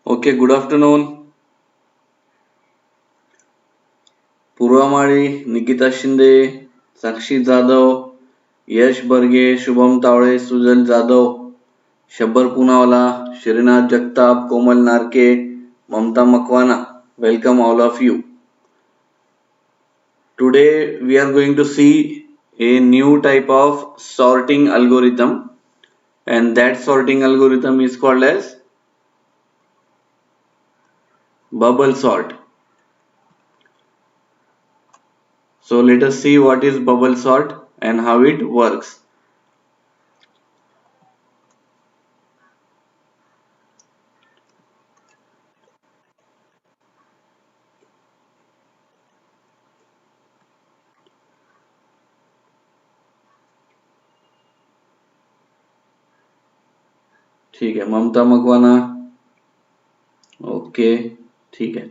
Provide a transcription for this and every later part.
Okay, good afternoon. Purvamari, Nikita Shinde, Sakshi Jadhav, Yash Barge, Shubham Tawde, Sujal Jadhav, Shabbar Poonawala, Shrinath Jagtap, Komal Narke, Mamta Makwana. Welcome all of you. Today we are going to see a new type of sorting algorithm, and that sorting algorithm is called as bubble sort. So let us see what is bubble sort and how it works. ठीक है, ममता Makwana. Okay, ठीक है.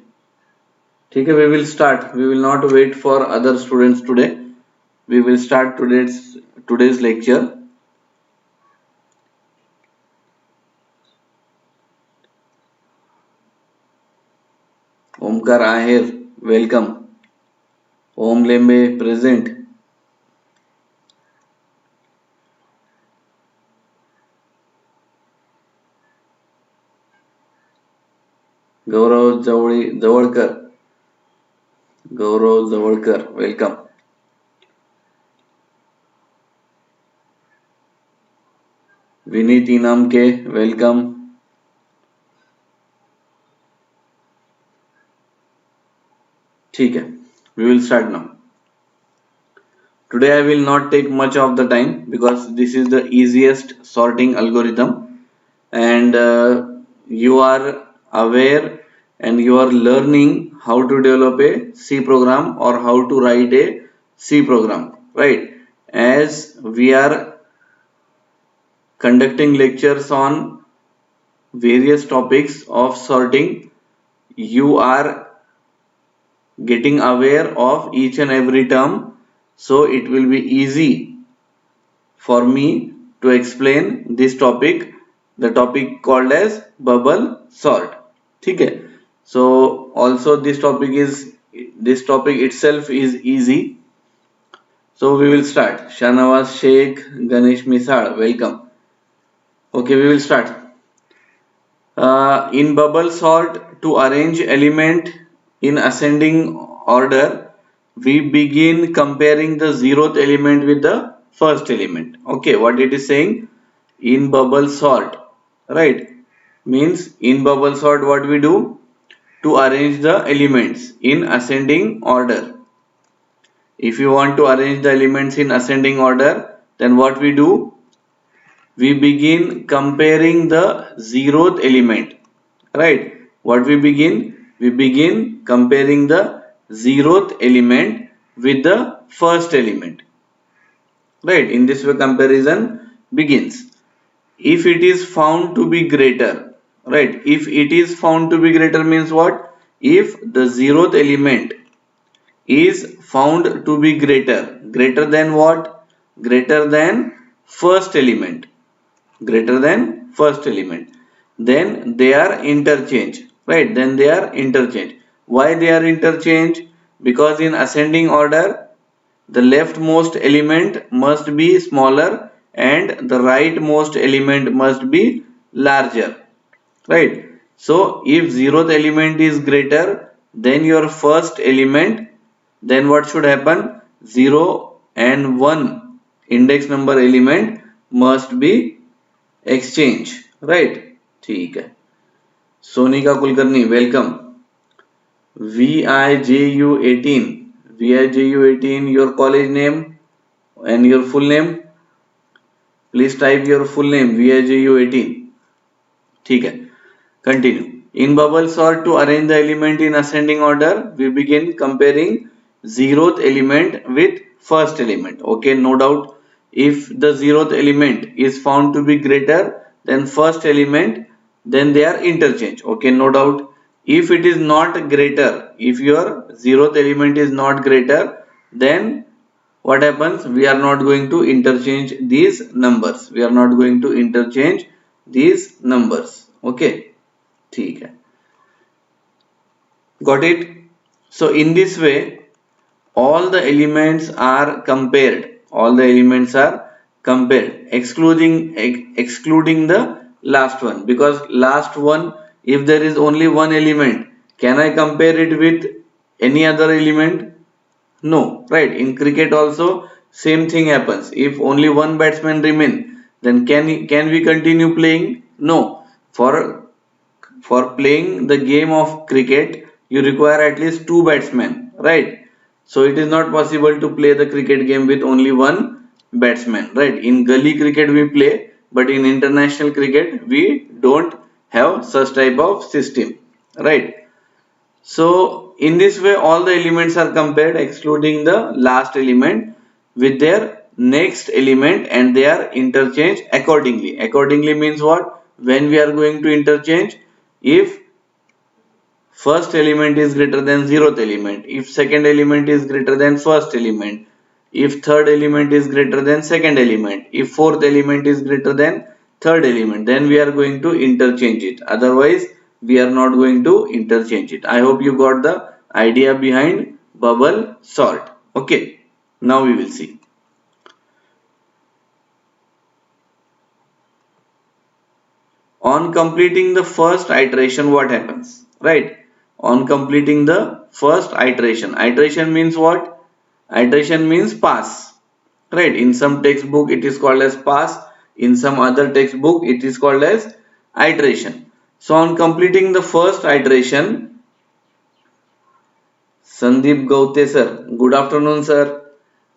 ठीक है, we will start. We will not wait for other students today. We will start today's lecture. Omkar Ahir, welcome. Om Lembe, present. Gaurav Javalkar, welcome. Vineet Inamke, welcome. ठीक है, we will start now. Today I will not take much of the time because this is the easiest sorting algorithm, and you are aware and you are learning how to develop a C program or how to write a C program, right? As we are conducting lectures on various topics of sorting, you are getting aware of each and every term, so it will be easy for me to explain this topic, the topic called as bubble sort. ठीक है. So also this topic itself is easy. So we will start. Shanawaz Sheikh, Ganesh Misal, welcome. Okay, we will start. In bubble sort, to arrange element in ascending order, we begin comparing the zeroth element with the first element. Okay, what it is saying? In bubble sort, right? Means in bubble sort, what we do? To arrange the elements in ascending order. If you want to arrange the elements in ascending order, then what we do? We begin comparing the zeroth element, right? What we begin? We begin comparing the zeroth element with the first element, right? In this way comparison begins. If it is found to be greater, right? If it is found to be greater means what? If the zeroth element is found to be greater than what? Greater than first element, greater than first element, then they are interchange, right? Then they are interchange. Why they are interchange? Because in ascending order, the leftmost element must be smaller and the rightmost element must be larger, right? So if zeroth element is greater than your first element, then what should happen? 0 and 1 index number element must be exchange, right? ठीक है. Sonika Kulkarni, welcome. VIJU18, VIJU18, your college name and your full name. Please type your full name, VIJU18. ठीक है. Continue. In bubble sort, to arrange the element in ascending order, we begin comparing zeroth element with first element. Okay, no doubt. If the zeroth element is found to be greater than first element, then they are interchange. Okay, no doubt. If it is not greater, if your zeroth element is not greater, then what happens? We are not going to interchange these numbers. We are not going to interchange these numbers. Okay. ठीक है. Got it? So in this way, all the elements are compared. All the elements are compared, excluding the last one, because last one, if there is only one element, can I compare it with any other element? No, right? In cricket also same thing happens. If only one batsman remain, then can we continue playing? No. For playing the game of cricket, you require at least two batsmen, right? So it is not possible to play the cricket game with only one batsman, right? In gully cricket we play, but in international cricket we don't have such type of system, right? So in this way, all the elements are compared excluding the last element with their next element, and they are interchanged accordingly. Accordingly means what? When we are going to interchange, if first element is greater than zeroth element, if second element is greater than first element, if third element is greater than second element, if fourth element is greater than third element, then we are going to interchange it. Otherwise we are not going to interchange it. I hope you got the idea behind bubble sort. Okay, now we will see. On completing the first iteration, what happens? Right, on completing the first iteration means what? Iteration means pass, right? In some textbook it is called as pass, in some other textbook it is called as iteration. So on completing the first iteration, Sandeep Gaute sir, good afternoon sir.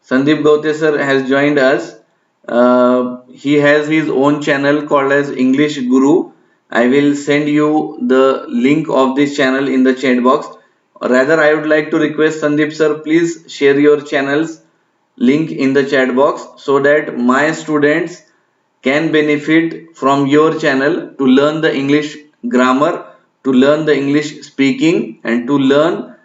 Sandeep Gaute sir has joined us. He has his own channel called as English Guru. I will send you the link of this channel in the chat box. Rather, I would like to request Sandeep sir, please share your channel's link in the chat box so that my students can benefit from your channel to learn the English grammar, to learn the English speaking, and to learn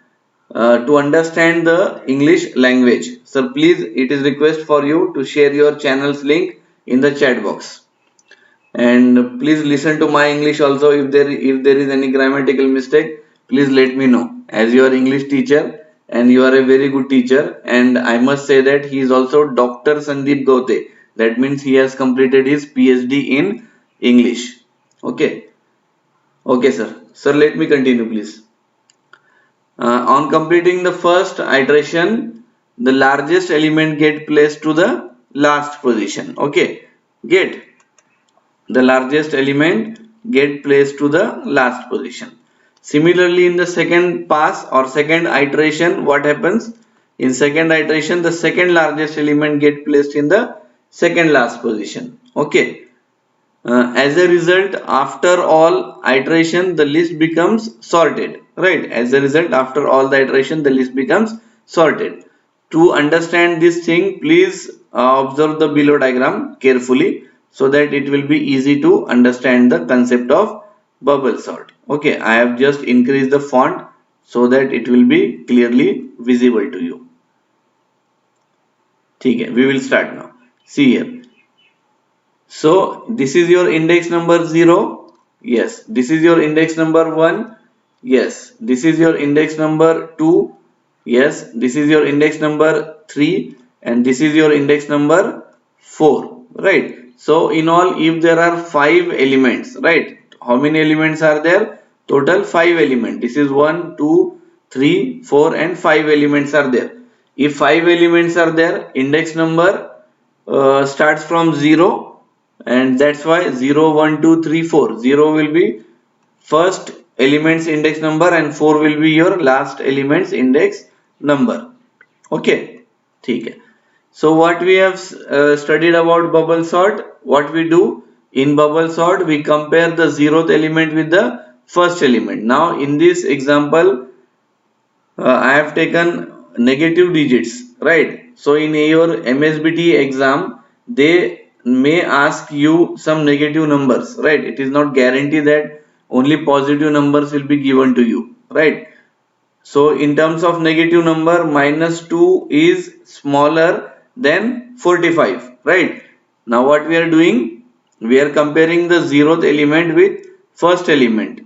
to understand the English language. So please, it is request for you to share your channel's link in the chat box. And please listen to my English also. If there is any grammatical mistake, please let me know. As you are English teacher and you are a very good teacher, and I must say that he is also Dr. Sandeep Gaute. That means he has completed his PhD in English. Okay. Okay, sir. Sir, let me continue, please. On completing the first iteration, the largest element get placed to the last position. Okay, get the largest element get placed to the last position. Similarly, in the second pass or second iteration, what happens? In second iteration, the second largest element get placed in the second last position. Okay. As a result, after all iteration, the list becomes sorted, right? As a result, after all the iteration, the list becomes sorted. To understand this thing, please observe the below diagram carefully so that it will be easy to understand the concept of bubble sort. Okay, I have just increased the font so that it will be clearly visible to you. Okay, we will start now. See here. So this is your index number 0. Yes. This is your index number 1. Yes. This is your index number 2. Yes. This is your index number 3. And this is your index number 4. Right. So in all, if there are 5 elements, right? How many elements are there? Total 5 elements. This is 1, 2, 3, 4 and 5 elements are there. If 5 elements are there, index number starts from 0, and that's why 0, 1, 2, 3, 4. 0 will be first element's index number and 4 will be your last element's index number. Okay, ठीक. So what we have studied about bubble sort, what we do in bubble sort, we compare the 0th element with the first element. Now in this example, I have taken negative digits, right? So in your MSBT exam, they may ask you some negative numbers, right? It is not guaranteed that only positive numbers will be given to you, right? So in terms of negative number, -2 is smaller than 45, right? Now what we are doing? We are comparing the 0th element with first element.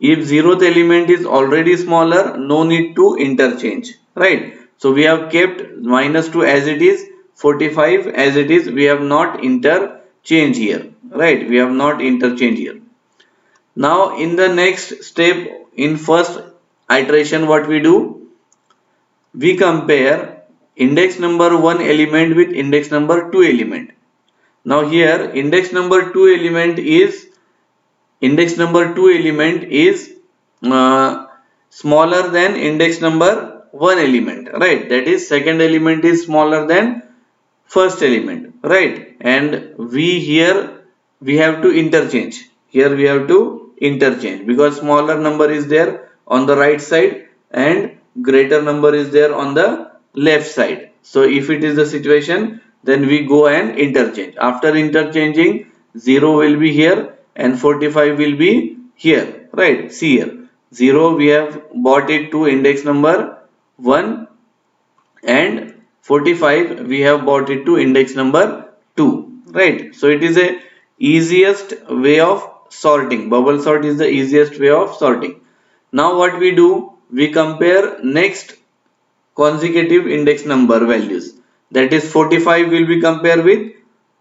If zeroth element is already smaller, no need to interchange, right? So we have kept -2 as it is, 45 as it is. We have not interchange here, right? We have not interchange here. Now in the next step, in first iteration, what we do? We compare index number 1 element with index number 2 element. Now here index number 2 element is smaller than index number 1 element, right? That is, second element is smaller than first element, right? And we have to interchange. Here we have to interchange because smaller number is there on the right side and greater number is there on the left side. So if it is the situation, then we go and interchange. After interchanging, 0 will be here and 45 will be here, right? See here, 0 we have bought it to index number 1 and 45 we have bought it to index number 2, right? So it is a easiest way of sorting. Bubble sort is the easiest way of sorting. Now what we do, we compare next consecutive index number values. That is, 45 will be compared with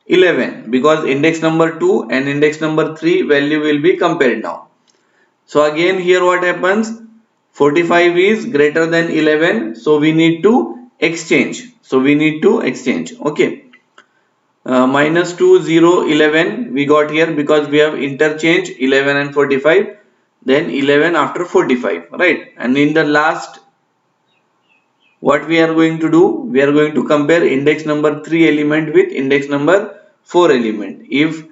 11 because index number 2 and index number 3 value will be compared now. So again here what happens, 45 is greater than 11, so we need to exchange. Okay. -2, 0, 11 we got here because we have interchanged 11 and 45, then 11 after 45, right? And in the last, what we are going to do, we are going to compare index number 3 element with index number 4 element. If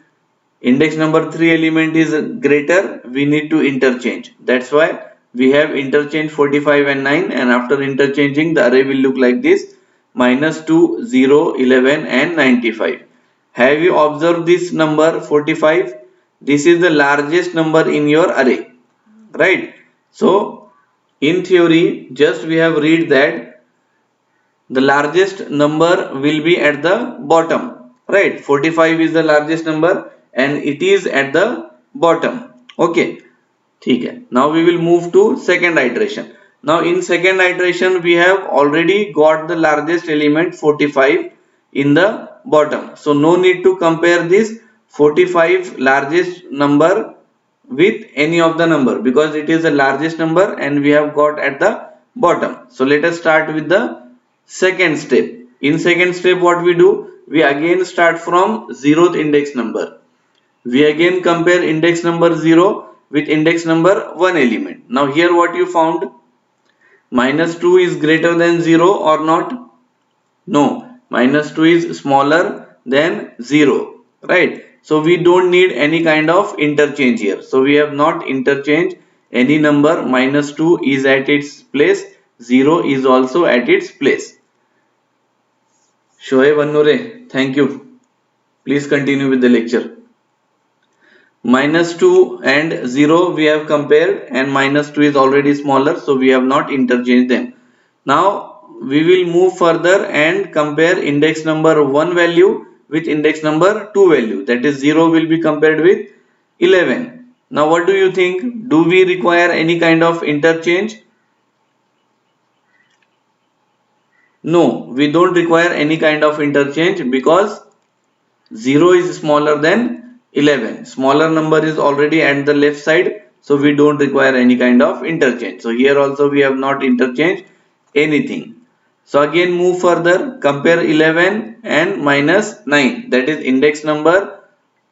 index number 3 element is greater, we need to interchange. That's why we have interchanged 45 and 9, and after interchanging, the array will look like this: -2, 0, 11 and 95. Have you observed this number 45? This is the largest number in your array, right? So in theory, just we have read that the largest number will be at the bottom, right? 45 is the largest number and it is at the bottom. Okay, okay. Now we will move to second iteration. Now in second iteration, we have already got the largest element 45 in the bottom, so no need to compare this 45 largest number with any of the number because it is the largest number and we have got at the bottom. So let us start with the second step. In second step, what we do, we again start from 0th index number. We again compare index number 0 with index number 1 element. Now here what you found, -2 is greater than 0 or not? No, -2 is smaller than 0, right? So we don't need any kind of interchange here. So we have not interchanged any number. -2 is at its place, 0 is also at its place. Shoaib Annure, thank you. Please continue with the lecture. -2 and 0 we have compared and -2 is already smaller, so we have not interchanged them. Now we will move further and compare index number 1 value with index number 2 value. That is, 0 will be compared with 11. Now what do you think? Do we require any kind of interchange? No, we don't require any kind of interchange because 0 is smaller than 11. Smaller number is already at the left side, so we don't require any kind of interchange. So here also we have not interchanged anything. So again move further, compare 11 and -9. That is, index number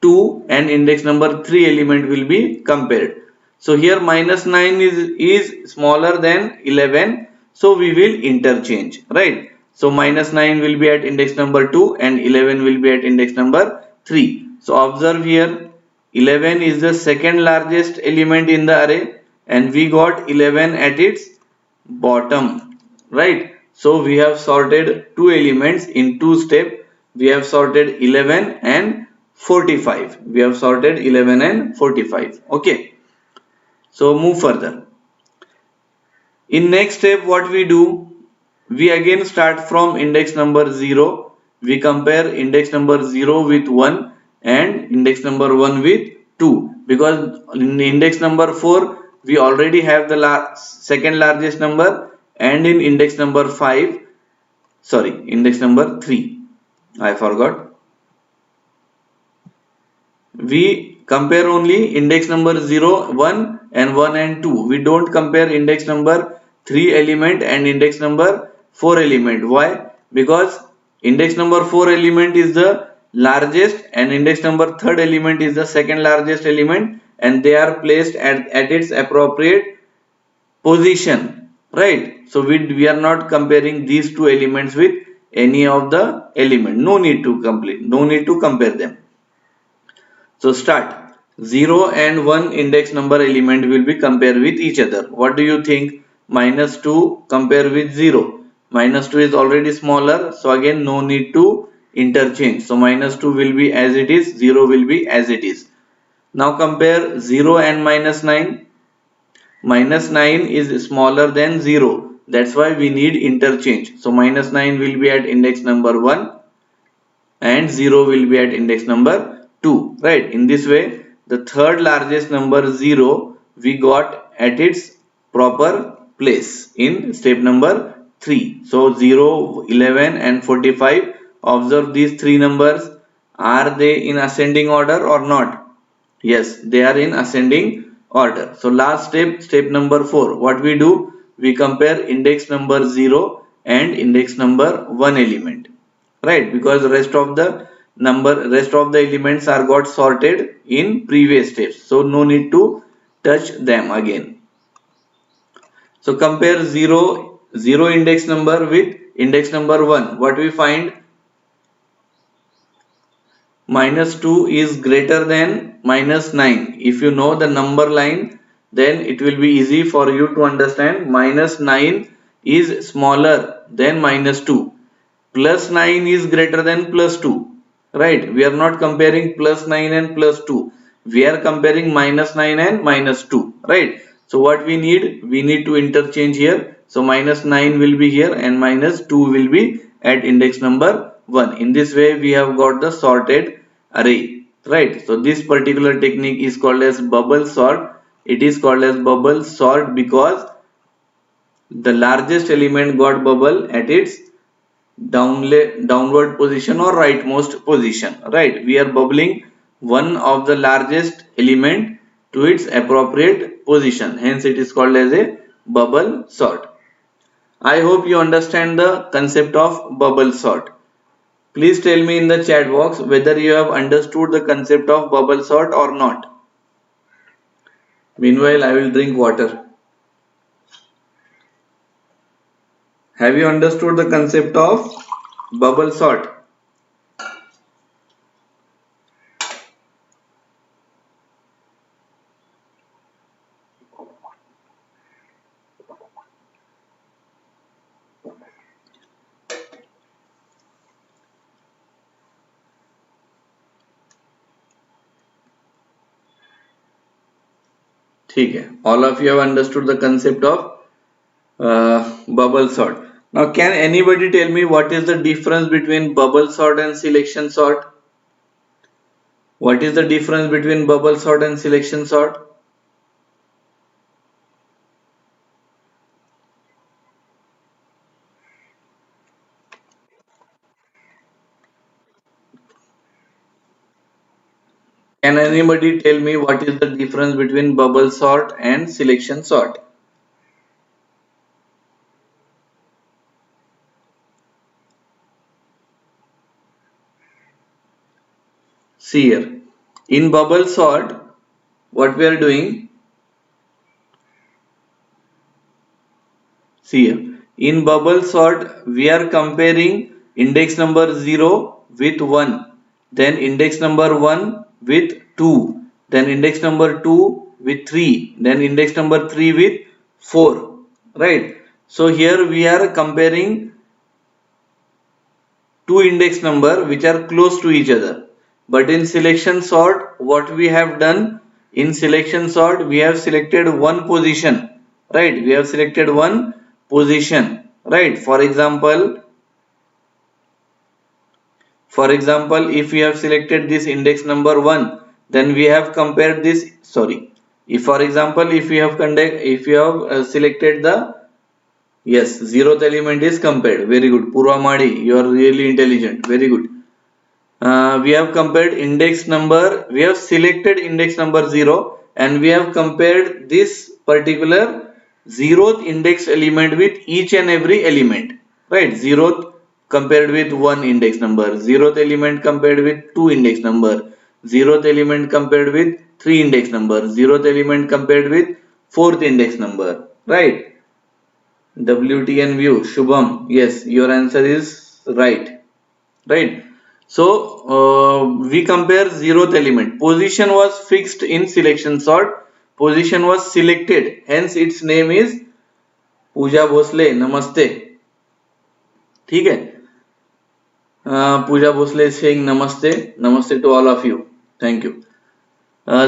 2 and index number 3 element will be compared. So here -9 is smaller than 11, so we will interchange, right? So -9 will be at index number 2 and 11 will be at index number 3. So observe here, 11 is the second largest element in the array and we got 11 at its bottom, right? So we have sorted two elements in two steps. We have sorted 11 and 45. We have sorted 11 and 45. Okay. So move further. In next step, what we do? We again start from index number 0. We compare index number 0 with 1 and index number 1 with 2. Because in index number 4, we already have the second largest number, and in index number 5, sorry, index number 3, I forgot, we compare only index number 0, 1 and 1 and 2. We don't compare index number 3 element and index number 4 element. Why? Because index number 4 element is the largest and index number 3rd element is the second largest element, and they are placed at its appropriate position, right? So we are not comparing these two elements with any of the element. No need to compare them. So start. 0 and 1 index number element will be compared with each other. What do you think? Minus 2 compare with 0. Minus 2 is already smaller, so again no need to interchange. So minus 2 will be as it is, 0 will be as it is. Now compare 0 and minus 9. Minus 9 is smaller than 0. That's why we need interchange. So minus 9 will be at index number 1 and 0 will be at index number 2, right? In this way, the third largest number 0 we got at its proper place in step number 3. So 0, 11 and 45, observe these three numbers. Are they in ascending order or not? Yes, they are in ascending order. So last step, step number 4, what we do? We compare index number 0 and index number 1 element, right? Because rest of the elements are got sorted in previous steps, so no need to touch them again. So compare 0 index number with index number 1. What we find? Minus 2 is greater than minus 9. If you know the number line, then it will be easy for you to understand. Minus 9 is smaller than minus 2. Plus 9 is greater than plus 2. Right? We are not comparing plus 9 and plus 2. We are comparing minus 9 and minus 2. Right? So what we need? We need to interchange here. So minus 9 will be here and minus 2 will be at index number 1. In this way we have got the sorted array, right? So this particular technique is called as bubble sort. It is called as bubble sort because the largest element got bubble at its downward position or rightmost position, right? We are bubbling one of the largest element to its appropriate position, hence it is called as a bubble sort. I hope you understand the concept of bubble sort. Please tell me in the chat box whether you have understood the concept of bubble sort or not. Meanwhile, I will drink water. Have you understood the concept of bubble sort? Okay, all of you have understood the concept of bubble sort. Now, can anybody tell me what is the difference between bubble sort and selection sort? What is the difference between bubble sort and selection sort? Can anybody tell me what is the difference between bubble sort and selection sort? See here, in bubble sort, what we are doing, see here, in bubble sort, we are comparing index number 0 with 1, then index number 1 with 2, then index number 2 with 3, then index number 3 with 4, right? So here we are comparing two index number which are close to each other. But in selection sort, what we have done, in selection sort, we have selected one position, right? We have selected one position, right? For example, if we have selected this index number 1, then we have compared this, sorry, If for example, if you have selected the, yes, zeroth element is compared. Very good, Purva Madi, you are really intelligent. Very good. We have compared index number, we have selected index number 0 and we have compared this particular zeroth index element with each and every element, right? Zeroth compared with one index number, zeroth element compared with two index number, zeroth element compared with three index number, zeroth element compared with fourth index number, right? WTN view, Shubham, yes, your answer is right. Right. So we compare zeroth element. Position was fixed in selection sort. Position was selected. Hence its name is Pooja Bhosle. Namaste. ठीक है. Pooja Bhosle is saying namaste. Namaste to all of you. Thank you.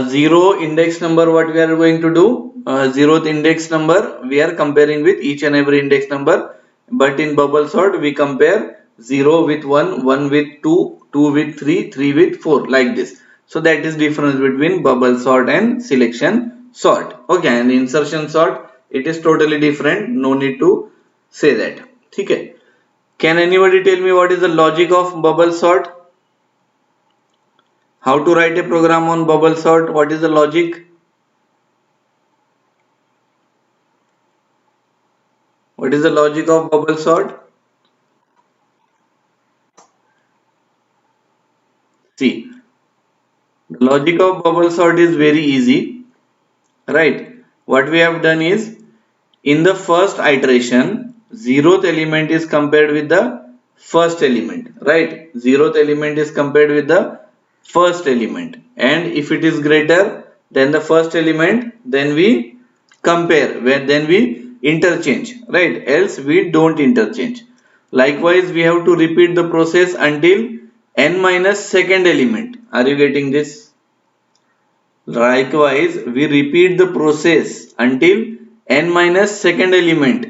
Zero index number, what we are going to do? Zeroth index number we are comparing with each and every index number, but in bubble sort we compare 0 with 1, 1 with 2, 2 with 3, 3 with 4, like this. So that is difference between bubble sort and selection sort. Okay, and insertion sort, it is totally different, no need to say that. Okay. Can anybody tell me what is the logic of bubble sort? How to write a program on bubble sort? What is the logic? What is the logic of bubble sort? See, the logic of bubble sort is very easy, right? What we have done is, in the first iteration, zeroth element is compared with the first element, right? Zeroth element is compared with the first element, and if it is greater than the first element, then we compare, where then we interchange, right? Else we don't interchange. Likewise, we have to repeat the process until n minus second element. Are you getting this? Likewise, we repeat the process until n minus second element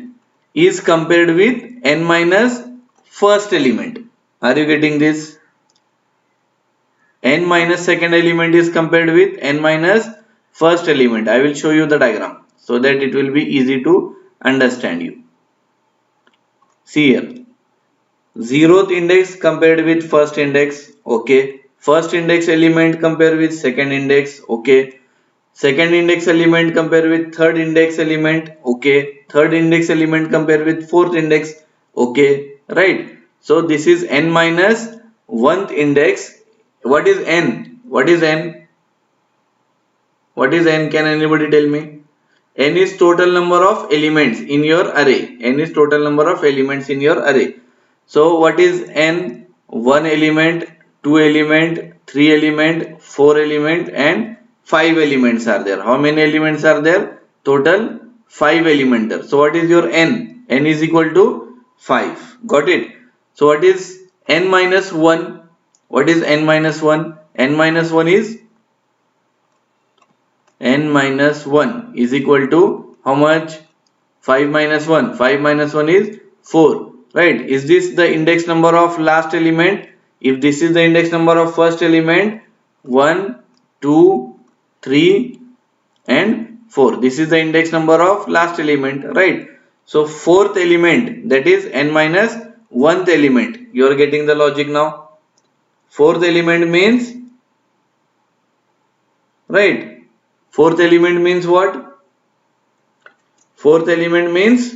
is compared with n minus first element. Are you getting this? N minus second element is compared with n minus first element. I will show you the diagram so that it will be easy to understand you. See here. Zeroth index compared with first index. Okay. First index element compared with second index. Okay. Second index element compare with third index element. Okay. Third index element compare with fourth index. Okay. Right. So this is n minus 1th index. What is n? What is n? What is n? Can anybody tell me? N is total number of elements in your array. N is total number of elements in your array. So what is n? 1 element, 2 element, 3 element, 4 element and 5 elements are there. How many elements are there? Total 5 elements. So what is your n? N is equal to 5. Got it? So what is n minus 1? What is n minus 1? N minus 1 is n minus 1 is equal to how much? 5 minus 1. 5 minus 1 is 4. Right? Is this the index number of last element? If this is the index number of first element, 1, 2, 3 and 4. This is the index number of last element. Right? So fourth element, that is n minus 1th element. You are getting the logic now. Fourth element means, right? Fourth element means what? Fourth element means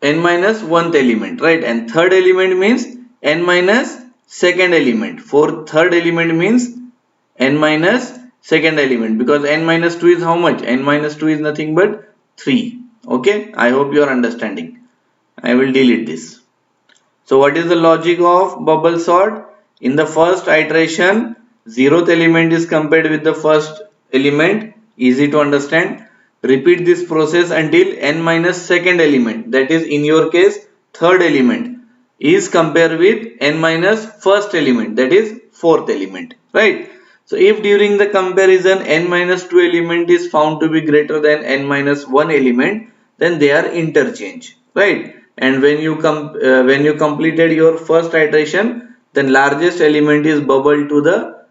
n minus 1th element, right? And third element means n minus second element. For third element means n minus second element, because n minus 2 is how much? N minus 2 is nothing but 3. Okay, I hope you are understanding. I will delete this. So what is the logic of bubble sort? In the first iteration, zeroth element is compared with the first element. Easy to understand. Repeat this process until n minus second element, that is in your case third element, is compared with n minus first element, that is fourth element, right? So if during the comparison n minus 2 element is found to be greater than n minus 1 element, then they are interchange, right? And when you completed your first iteration, then largest element is bubbled to the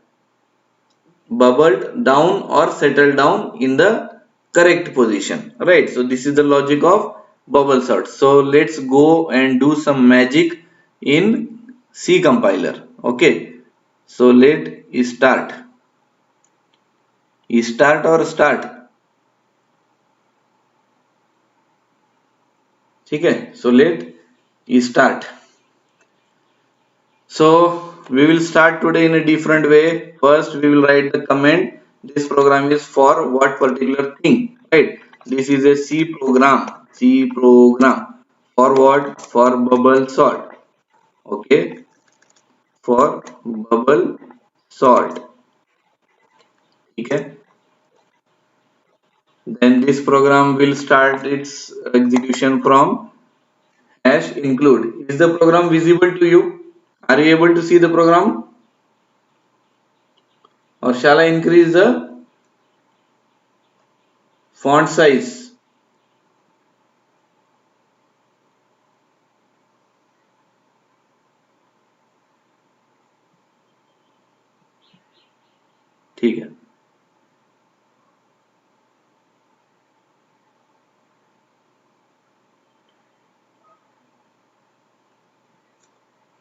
bubbled down or settled down in the correct position, right? So this is the logic of bubble sort. So let's go and do some magic in C compiler. Okay, so let start or start. ठीक है, so let start. So we will start today in a different way. First, we will write the comment. This program is for what particular thing, right? This is a C program. C program for what? For bubble sort. Okay, for bubble sort. Okay. Then this program will start its execution from hash include. Is the program visible to you? Are you able to see the program? Or shall I increase the font size? ठीक है,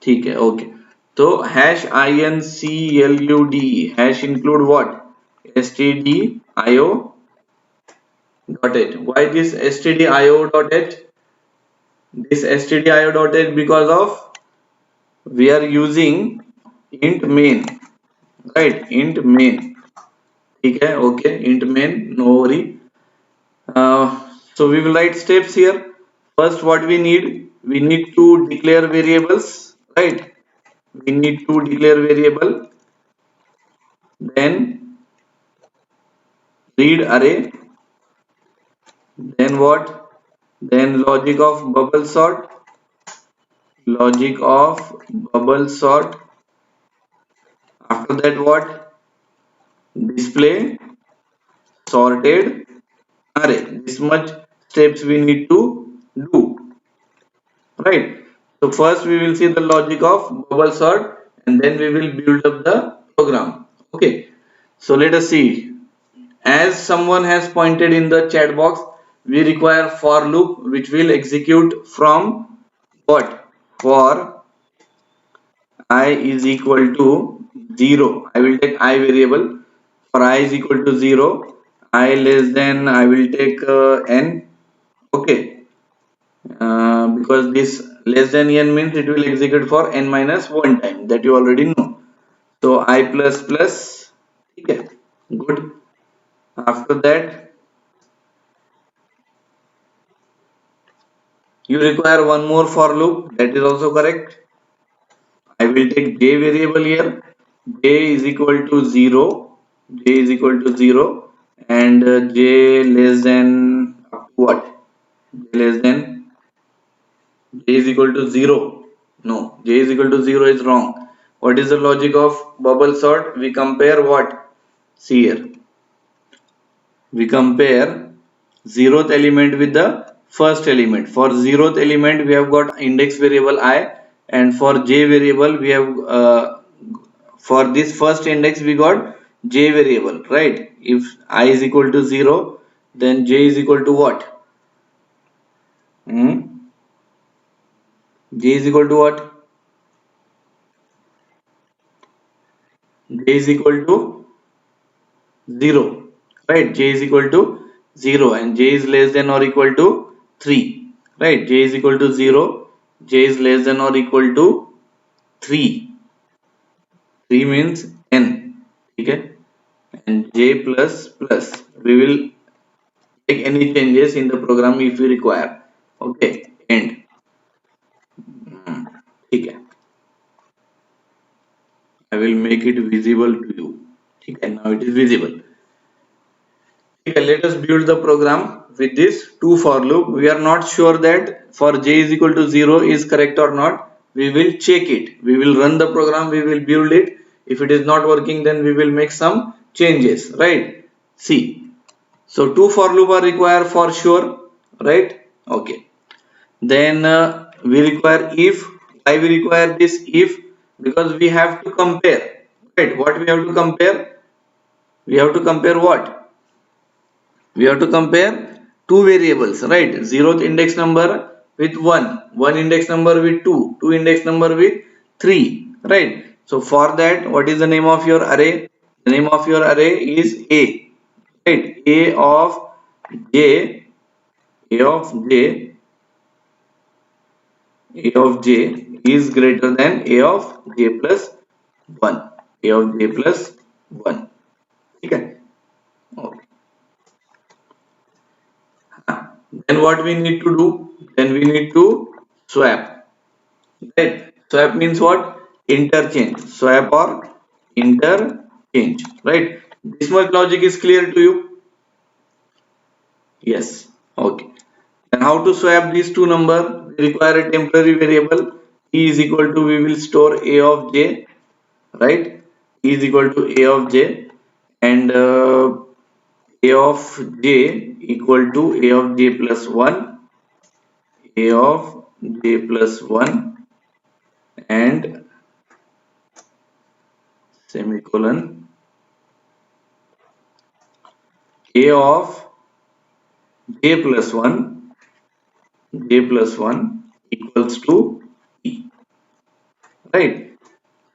ठीक है, okay. तो hash include hash include what? stdio dot h. Why this stdio dot h? This stdio dot h because of we are using int main, right? Int main. ठीक है, okay, int main, no worry. So we will write steps here. First, what we need to declare variables, right? We need to declare variable, then read array, then what? Then logic of bubble sort. After that, what? Display sorted array. This much steps we need to do, right? So first we will see the logic of bubble sort, and then we will build up the program. Okay, so let us see. As someone has pointed in the chat box, we require for loop which will execute from what? For I is equal to 0. I will take I variable. For I is equal to 0, I less than, I will take n. Okay, because this less than n means it will execute for n minus 1 time, that you already know. So I plus plus. Okay, good. After that, you require one more for loop, that is also correct. I will take j variable here. J is equal to 0. J is equal to 0 and j less than up to what? J less than, j is equal to 0. No, j is equal to 0 is wrong. What is the logic of bubble sort? We compare what? See here. We compare zeroth element with the first element. For zeroth element we have got index variable I, and for j variable we have for this first index we got j variable, right? If I is equal to 0, then j is equal to what? J is equal to what? J is equal to 0, right? J is equal to 0 and j is less than or equal to 3, right? J is equal to 0, j is less than or equal to 3. 3 means n. Okay, and j plus plus. We will take any changes in the program if we require. Okay, end. Okay, I will make it visible to you. Okay, now it is visible. Okay, let us build the program with this two for loop. We are not sure that for j is equal to 0 is correct or not. We will check it. We will run the program. We will build it. If it is not working, then we will make some changes, right? See. So two for loop are required for sure, right? Okay. Then we require if. Why we require this if? Because we have to compare, right? What we have to compare? We have to compare what? We have to compare two variables, right? Zeroth index number with 1, one index number with 2, two index number with 3, right? So for that, what is the name of your array? The name of your array is A, right? J a of j a of j is greater than a of j plus 1, a of j plus 1. Okay. Okay. Then what we need to do? Then we need to swap. Right? Swap means what? Interchange. Swap or interchange. Right? This much logic is clear to you? Yes. Okay. Then how to swap these two numbers? We require a temporary variable. E is equal to, we will store a of j. Right? E is equal to a of j, and a of j equal to a of j plus 1, a of j plus 1, and semicolon a of j plus 1, j plus 1 equals to e, right?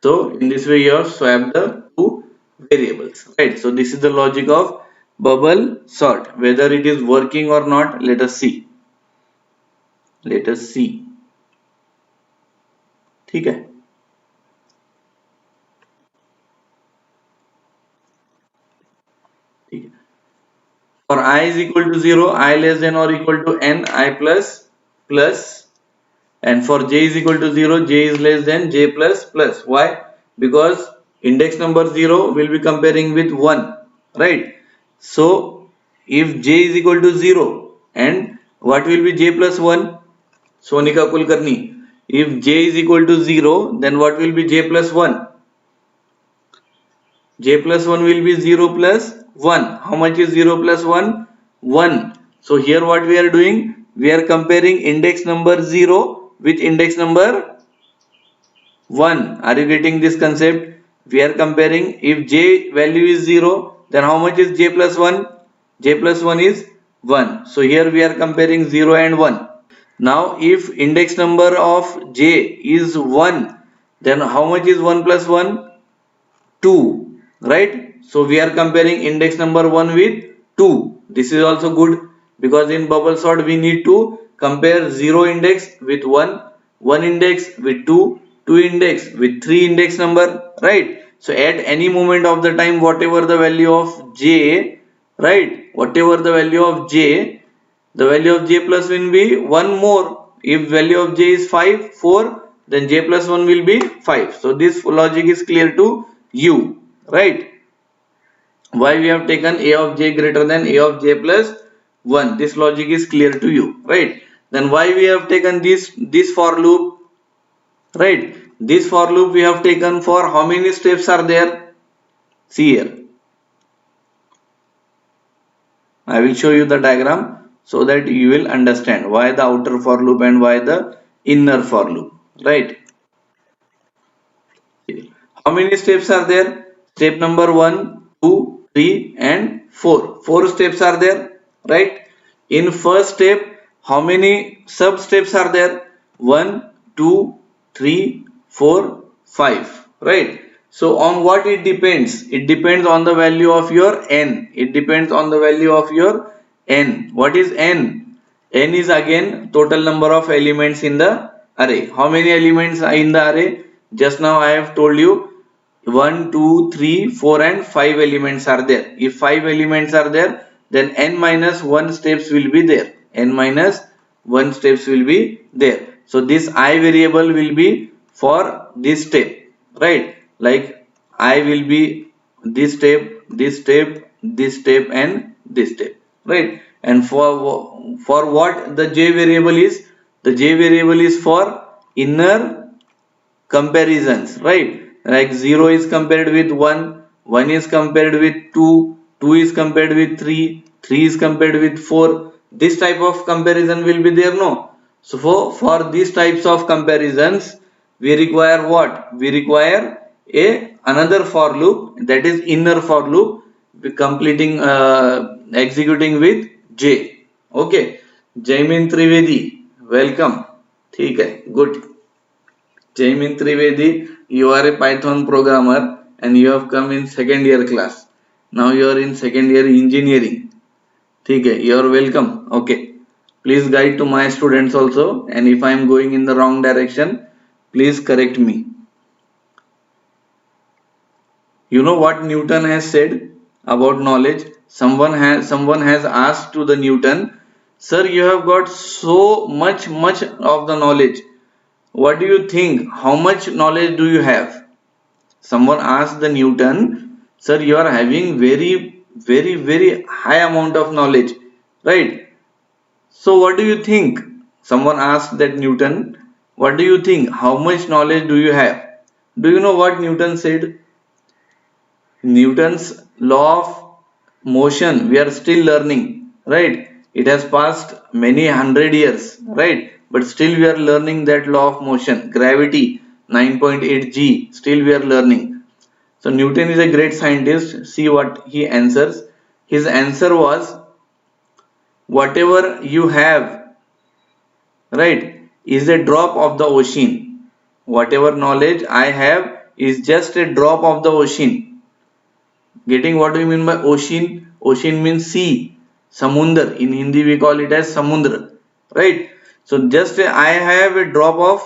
So in this way you have swapped the two variables, right? So this is the logic of bubble sort. Whether it is working or not, let us see. Let us see. ठीक है. ठीक है. For I is equal to 0, I less than or equal to n, I plus plus, and for j is equal to 0, j is less than j plus plus. Why? Because index number 0 will be comparing with 1, right? So if j is equal to 0, and what will be j plus 1? Sonika Kulkarni. If j is equal to 0, then what will be j plus 1? J plus 1 will be 0 plus 1. How much is 0 plus 1? 1. So here what we are doing? We are comparing index number 0 with index number 1. Are you getting this concept? We are comparing, if j value is 0, then how much is j plus 1? J plus 1 is 1. So here we are comparing 0 and 1. Now if index number of j is 1, then how much is 1 plus 1? 2, right? So we are comparing index number 1 with 2. This is also good, because in bubble sort we need to compare 0 index with 1, 1 index with 2, 2 index with 3 index number, right? So at any moment of the time, whatever the value of j, right, whatever the value of j, the value of j plus will be 1 more. If value of j is 5, 4, then j plus 1 will be 5. So this logic is clear to you, right? Why we have taken a of j greater than a of j plus 1? This logic is clear to you, right? Then why we have taken this for loop, right? This for loop we have taken for how many steps are there? See here. I will show you the diagram so that you will understand why the outer for loop and why the inner for loop, right? How many steps are there? Step number 1, 2, 3 and 4. 4 steps are there, right? In first step, how many sub steps are there? 1, 2, 3, 4, 5, right? So on what it depends? It depends on the value of your n. It depends on the value of your n. What is n? N is again total number of elements in the array. How many elements are in the array? Just now I have told you 1, 2, 3, 4 and 5 elements are there. If 5 elements are there, then n minus 1 steps will be there. N minus 1 steps will be there. So this I variable will be for this step, right? Like I will be this step, this step, this step and this step, right? And for what the j variable is? The j variable is for inner comparisons, right? Like 0 is compared with 1, 1 is compared with 2, 2 is compared with 3, 3 is compared with 4. This type of comparison will be there, no? So for these types of comparisons, we require what? We require another for loop, that is inner for loop, completing executing with J. Okay. Jaimin Trivedi, welcome. ठीक है, good. Jaimin Trivedi, you are a Python programmer and you have come in second year class. Now you are in second year engineering. ठीक है, you are welcome. Okay. Please guide to my students also, and if I am going in the wrong direction, please correct me. You know what Newton has said about knowledge? Someone has asked to the Newton, sir, you have got so much of the knowledge. What do you think? How much knowledge do you have? Someone asked the Newton, sir, you are having very high amount of knowledge, right? So what do you think? Someone asked that Newton, what do you think? How much knowledge do you have? Do you know what Newton said? Newton's law of motion, we are still learning, right? It has passed many hundred years, right? But still we are learning that law of motion, gravity, 9.8 g, still we are learning. So Newton is a great scientist. See what he answers. His answer was, whatever you have, right, is a drop of the ocean. Whatever knowledge I have is just a drop of the ocean. Getting what do you mean by ocean? Ocean means sea, samundar. In Hindi we call it as samundra, right? So just I have a drop of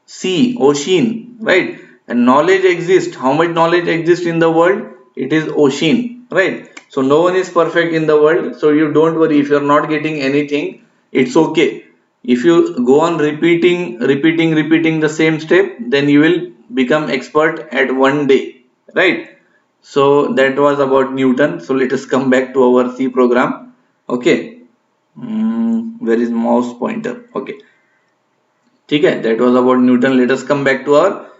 sea, ocean, right? And knowledge exists. How much knowledge exists in the world? It is ocean, right? So no one is perfect in the world. So you don't worry if you're not getting anything. It's okay. If you go on repeating the same step, then you will become expert at one day, right? So that was about Newton. So let us come back to our C program. Okay. Where is mouse pointer? Okay. ठीक है, that was about Newton. Let us come back to our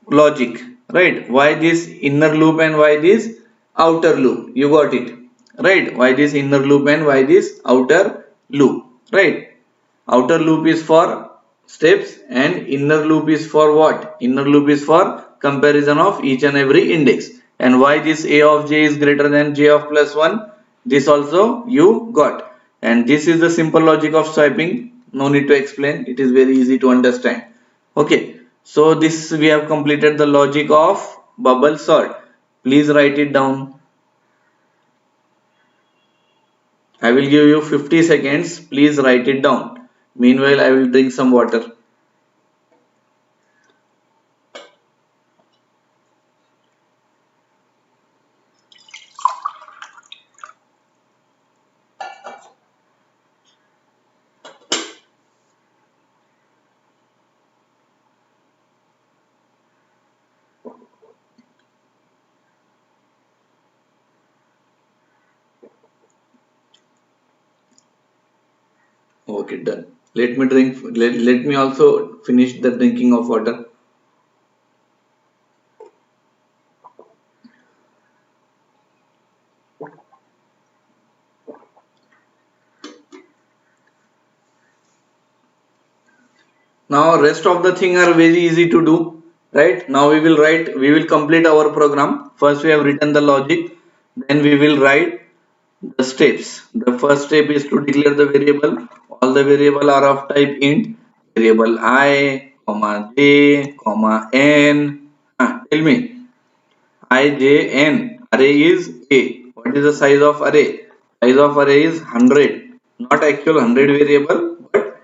logic, right? Why this inner loop and why this outer loop? You got it, right? Why this inner loop and why this outer loop, right? Outer loop is for steps and inner loop is for what? Inner loop is for comparison of each and every index. And why this a of j is greater than j of plus 1? This also you got. And this is the simple logic of swiping. No need to explain, it is very easy to understand. Okay, so this we have completed the logic of bubble sort. Please write it down. I will give you 50 seconds. Please write it down. Meanwhile, I will drink some water. Okay, done. Let me drink. Let me also finish the drinking of water. Now rest of the thing are very easy to do, right? Now we will complete our program. First we have written the logic, then we will write the steps. The first step is to declare the variable. All the variable are of type int. Variable I, comma j, comma n. Tell me, I, j, n. Array is a. What is the size of array? Size of array is 100. Not actual 100 variable, but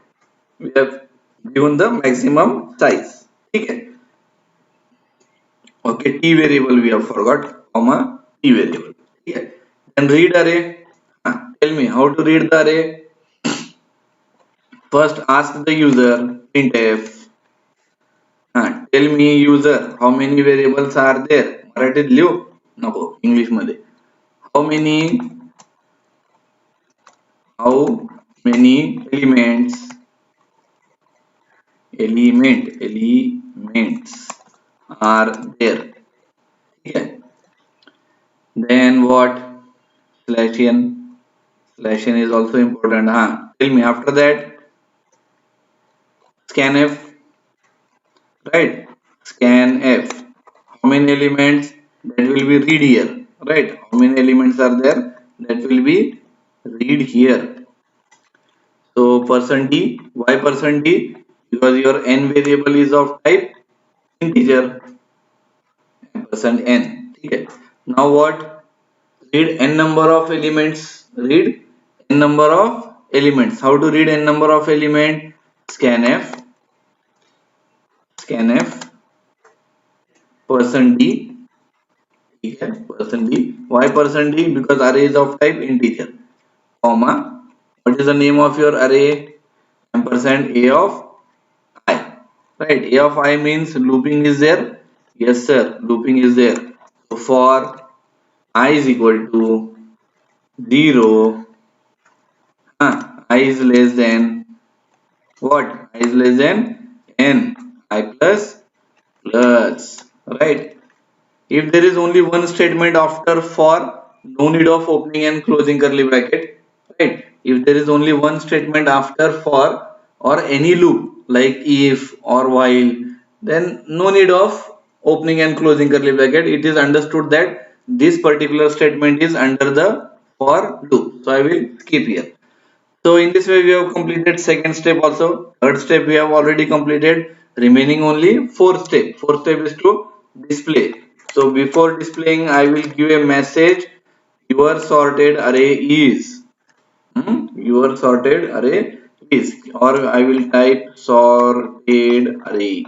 we have given the maximum size. Okay. Okay, t variable we have forgot, comma t variable. Okay. Then read array. Tell me how to read the array. First ask the user printf. Tell me user how many variables are there. मराठीत लिहू नको English मध्ये. How many elements are there. Okay. Then what? Slash n. Slash n is also important. Tell me after that. Scanf, right? Scanf. How many elements? That will be read here. right? How many elements are there? That will be read here. So percent %d, why percent %d? Because your n variable is of type integer, percent %n. Okay. Now what? Read n number of elements. Read n number of elements. How to read n number of element? Scanf, scanf, percent %d. Okay, percent %d. Why percent %d? Because array is of type integer. Comma. What is the name of your array? Ampersand a of I. Right, a of I means looping is there. Yes sir, looping is there. So for I is equal to 0, I is less than what? I is less than n, I plus plus, right? If there is only one statement after for, no need of opening and closing curly bracket, right? If there is only one statement after for or any loop like if or while, then no need of opening and closing curly bracket. It is understood that this particular statement is under the for loop, so I will skip here. So in this way we have completed second step also. Third step we have already completed. Remaining only fourth step. Fourth step is to display. So before displaying I will give a message. Your sorted array is. Your sorted array is. Or I will type sorted array.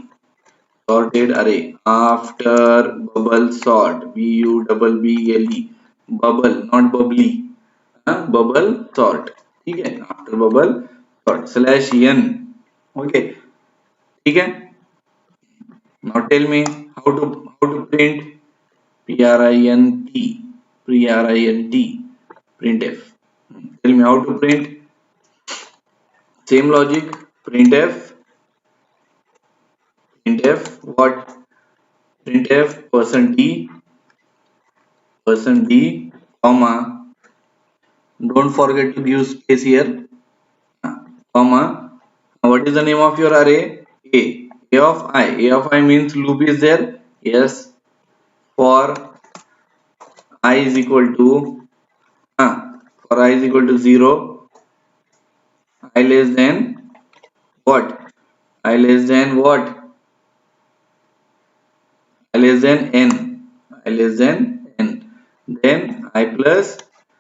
Sorted array. After bubble sort. BUBBLE. Bubble, not bubbly. Bubble sort, ठीक है, after bubble sort slash n. Okay, ठीक है. Now tell me how to print print printf. Tell me how to print. Same logic. Printf what? Printf %d comma, don't forget to give space here, comma. What is the name of your array? A. A of I. A of I means loop is there. Yes. For I is equal to for I is equal to 0. I less than what? I less than what? I less than n. I less than n. Then I plus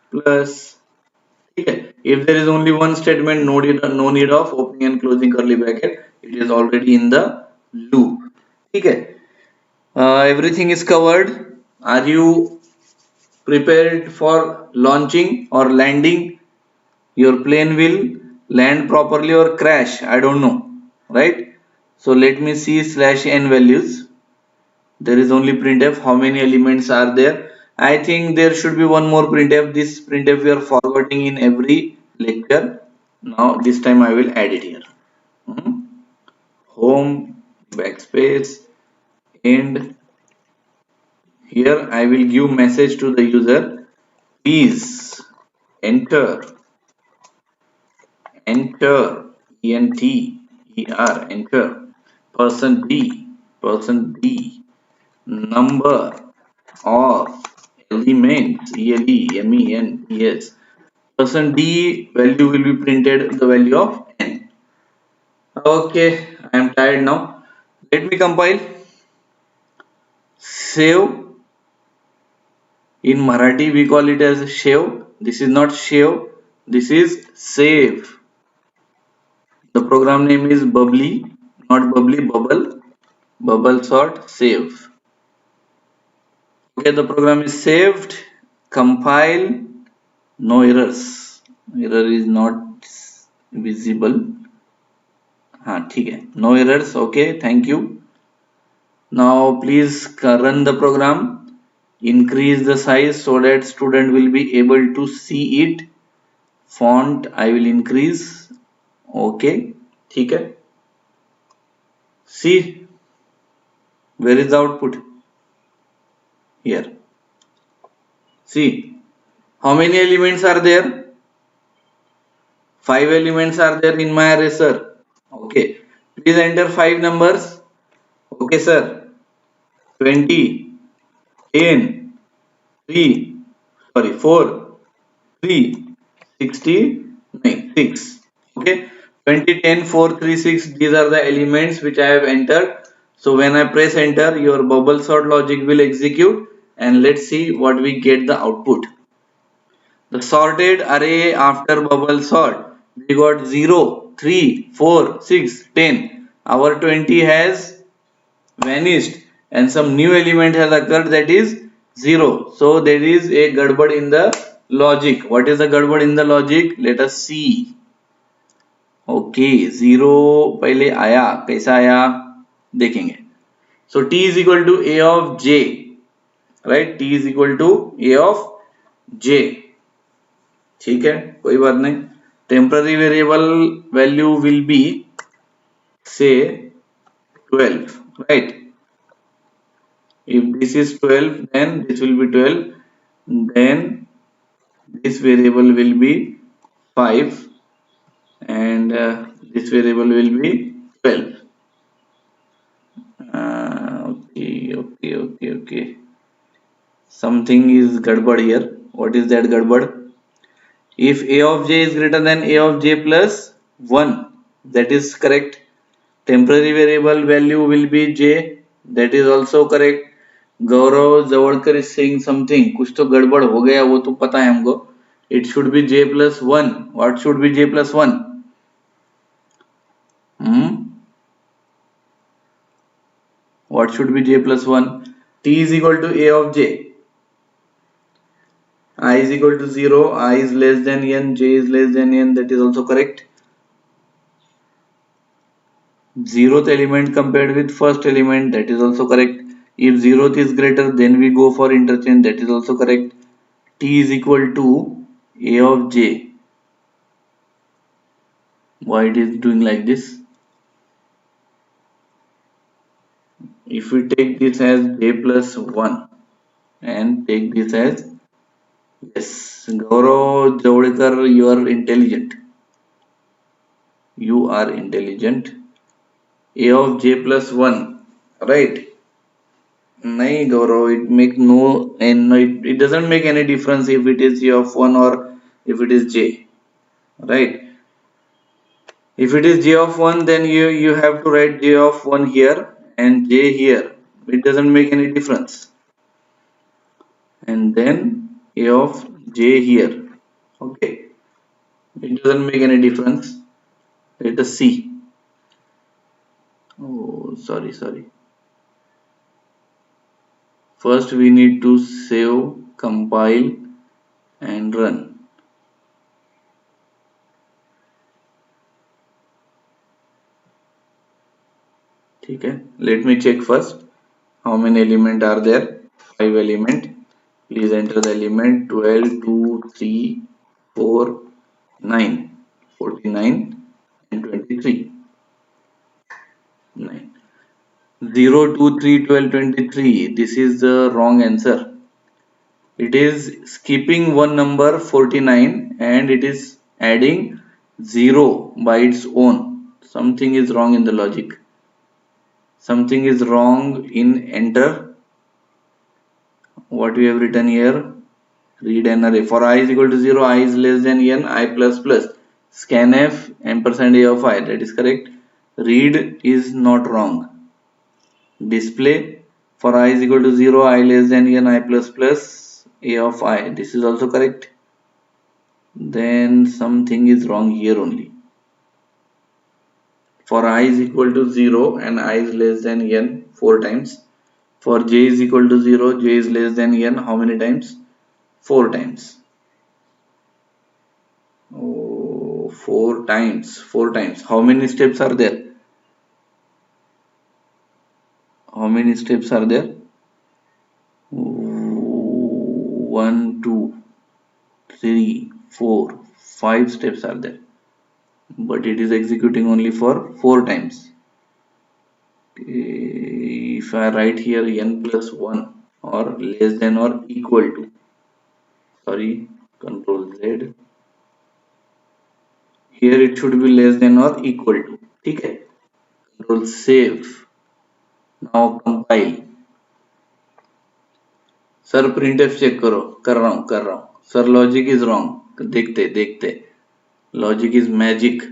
plus. Okay. If there is only one statement, no need of opening and closing curly bracket. It is already in the loop. Okay. Everything is covered. Are you prepared for launching or landing? Your plane will land properly or crash, I don't know, right? So let me see slash n values. There is only printf. How many elements are there? I think there should be one more printf. This printf we are forwarding in every lecture. Now this time I will add it here. Home, backspace, and here I will give message to the user. Please enter enter enter percent d number of elements elements. Percent d value will be printed the value of n. Okay, I am tired now. Let me compile. Save. In Marathi we call it as shave. This is not shave, this is save. The program name is bubbly, not bubbly, bubble. Bubble sort save. Okay, the program is saved. Compile. No errors. Error is not visible. ठीक है. No errors. Okay, thank you. Now please run the program. Increase the size so that student will be able to see it. Font I will increase. Okay, ठीक है. See, where is the output? Here. See, how many elements are there? 5 elements are there in my array, sir. Okay, please enter 5 numbers. Okay sir. 20, 10, 3, sorry, 4, 3, 69, 6. Okay, 20, 10, 4, 3, 6. These are the elements which I have entered. So when I press enter, your bubble sort logic will execute, and let's see what we get the output. The sorted array after bubble sort, we got 0, 3, 4, 6, 10. Our 20 has vanished and some new element has occurred, that is 0. So there is a gadbad in the logic. What is the gadbad in the logic? Let us see. Okay, 0 पहले आया, कैसा आया देखेंगे. So t is equal to a of j, right? T is equal to a of j. ठीक है, कोई बात नहीं. Temporary variable value will be, say, 12, right? If this is 12, then this will be 12. Then this variable will be 5, and this variable will be 12. Okay. Something is gadbad here. What is that gadbad? If a of j is greater than a of j plus 1, that is correct. Temporary variable value will be j, that is also correct. Gaurav जवड़कर is saying something, कुछ तो गड़बड़ हो गया, वो तो पता है हमको. It should be j plus 1. What should be j plus 1? What should be j plus 1? T is equal to a of j. I is equal to 0. I is less than n. J is less than n. That is also correct. Zeroth element compared with first element. That is also correct. If zeroth is greater, then we go for interchange. That is also correct. T is equal to a of j. Why it is doing like this? If we take this as j plus 1 and take this as, yes, Gaurav Javadekar, you are intelligent. You are intelligent. A of j plus 1, right? Nahi Gaurav, it make no, and no, it doesn't make any difference if it is j of 1 or if it is j, right? If it is j of 1, then you have to write j of 1 here and j here. It doesn't make any difference. And then a of j here. Okay, it doesn't make any difference. Let us see. Oh, sorry. First we need to save, compile and run. Okay, let me check first how many elements are there. 5 elements. Please enter the element 12, 2, 3, 4, 9, 49 and 23. 9. 0, 2, 3, 12, 23. This is the wrong answer. It is skipping one number 49 and it is adding 0 by its own. Something is wrong in the logic. Something is wrong in enter. What we have written here, read an array. For I is equal to 0, I is less than n, I plus plus. Scanf ampersand a of I, that is correct. Read is not wrong. Display, for I is equal to 0, I less than n, I plus plus a of I, this is also correct. Then something is wrong here only. For I is equal to 0 and I is less than n 4 times. For j is equal to 0, j is less than n how many times? 4 times. Oh, 4 times. 4 times. How many steps are there? How many steps are there? 1, 2, 3, 4, 5 steps are there. But it is executing only for 4 times. If I write here n plus 1 or less than or equal to, sorry, control Z. Here it should be less than or equal to. Okay. Control save. Now compile. Sir printf check करो, कर रहा हूँ sir, logic is wrong, देखते देखते, logic is magic.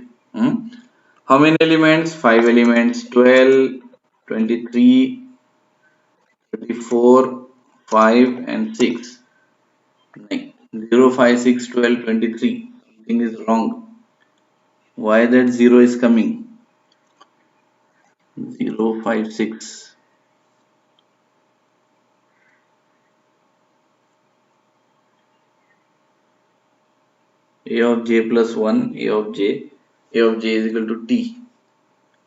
How many elements, 5 elements, 12, 23, 34, 5 and 6। नहीं, 0, 5, 6, 12, 23, something is wrong. Why that 0 is coming? 0, 5, 6, a of j plus 1, a of j is equal to t.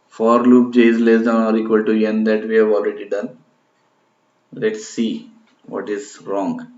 For loop j is less than or equal to n, that we have already done. Let's see what is wrong.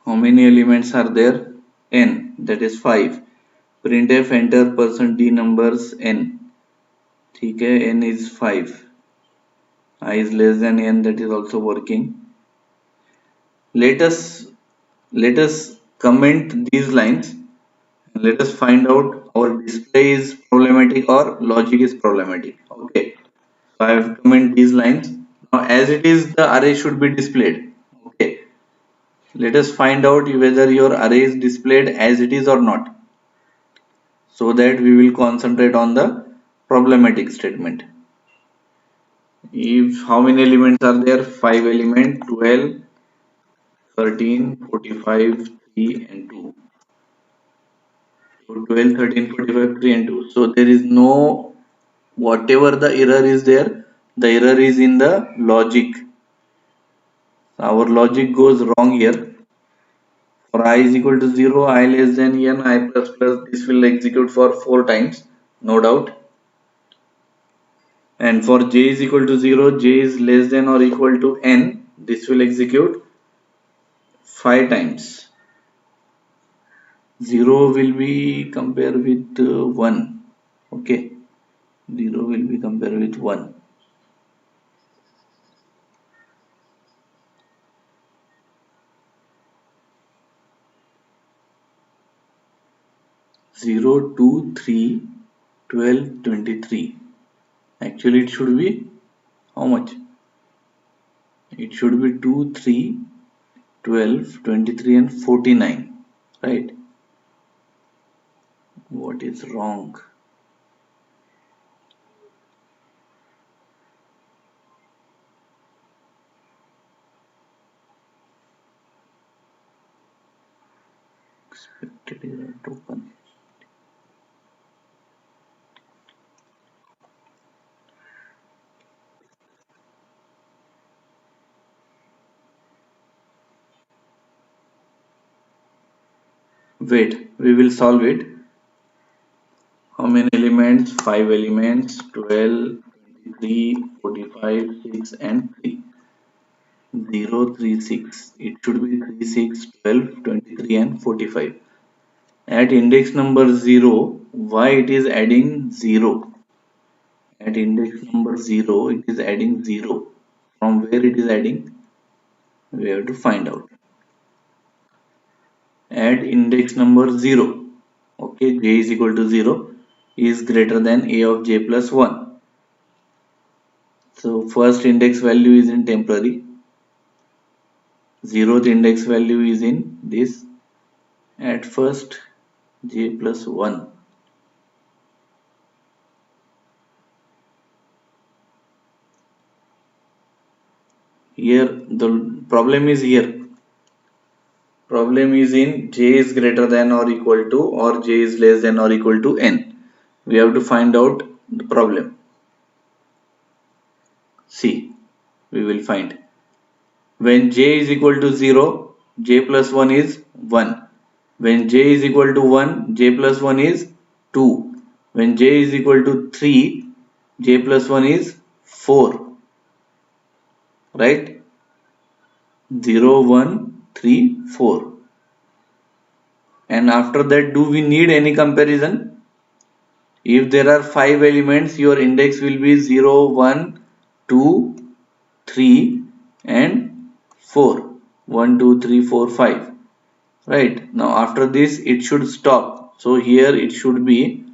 How many elements are there? N, that is 5. Printf enter %d numbers n. ठीक है, n is 5. I is less than n, that is also working. Let us comment these lines and let us find out our display is problematic or logic is problematic. Okay, so I have comment these lines. Now as it is, the array should be displayed. Okay, let us find out whether your array is displayed as it is or not, so that we will concentrate on the problematic statement. If how many elements are there? 5 elements, 12, 13, 45, 3 and 2. So 12, 13, 45, 3 and 2. So there is no, whatever the error is there, the error is in the logic. Our logic goes wrong here. For I is equal to 0, I less than n, I plus plus, this will execute for 4 times, no doubt. And for j is equal to 0, j is less than or equal to n, this will execute 5 times. 0 will be compared with 1. Okay, 0 will be compared with 1. 0, 2, 3, 12, 23. Actually it should be how much? It should be 2, 3, 12, 23 and 49, right? What is wrong? Expected error token. Wait, we will solve it. How many elements? 5 elements, 12, 23, 45, 6 and 3. 0, 3, 6. It should be 3, 6, 12, 23 and 45. At index number 0, why it is adding 0? At index number 0, it is adding 0. From where it is adding? We have to find out. At index number 0, okay, j is equal to 0 is greater than a of j plus 1. So first index value is in temporary, 0th index value is in this, at first j plus 1. Here the problem is here. Problem is in j is greater than or equal to or j is less than or equal to n. We have to find out the problem. See, we will find when j is equal to 0, j plus 1 is 1. When j is equal to 1, j plus 1 is 2. When j is equal to 3, j plus 1 is 4. Right? 0, 1, 3, 4. And after that, do we need any comparison? If there are 5 elements, your index will be 0, 1, 2, 3 and 4. 1, 2, 3, 4, 5. Right. Now after this it should stop. So here it should be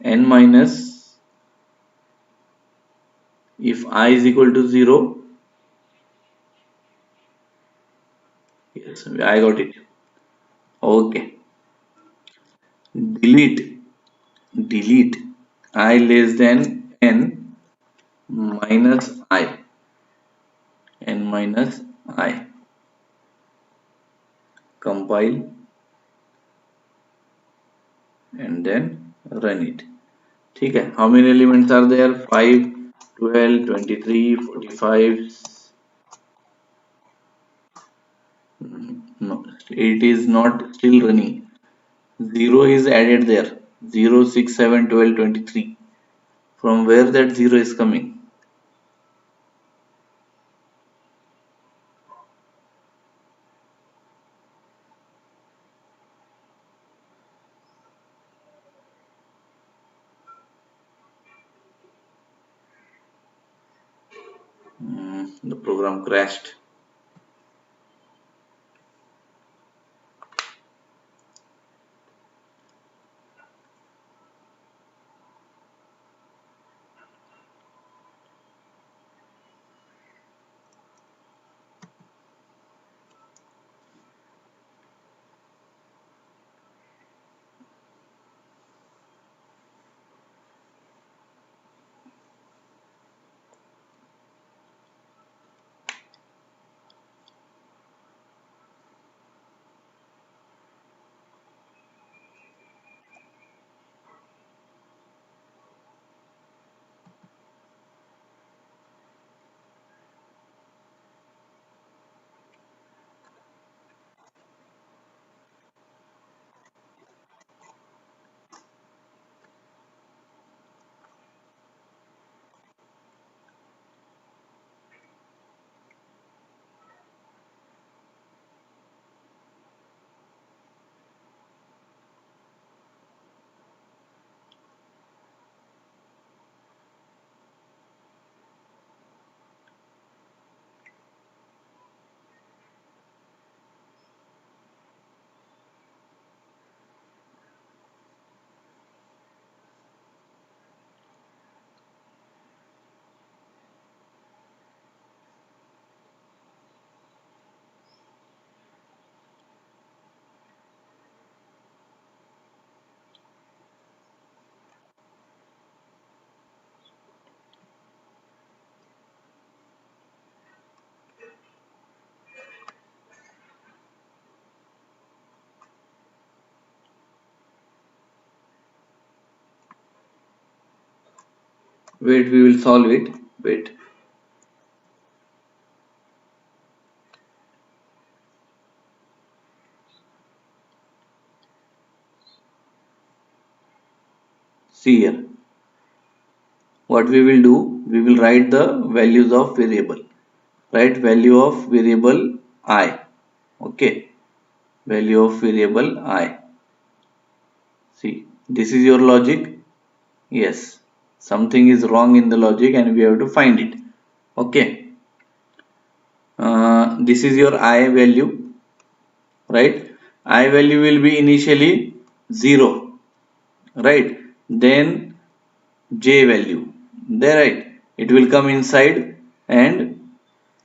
n minus, if I is equal to 0. Yes, I got it. Okay. Delete I less than n minus I. Compile and then run it. ठीक है. How many elements are there? 5, 12, 23, 45. No, it is not still running. 0 is added there. 0, 6, 7, 12, 23. From where that 0 is coming? The program crashed. Wait, we will solve it. Wait. See here. What we will do, we will write the values of variable. Write value of variable I. Okay. Value of variable I. See, this is your logic. Yes. Something is wrong in the logic and we have to find it. Okay. This is your I value. Right. I value will be initially 0. Right. Then j value. There, right. It will come inside and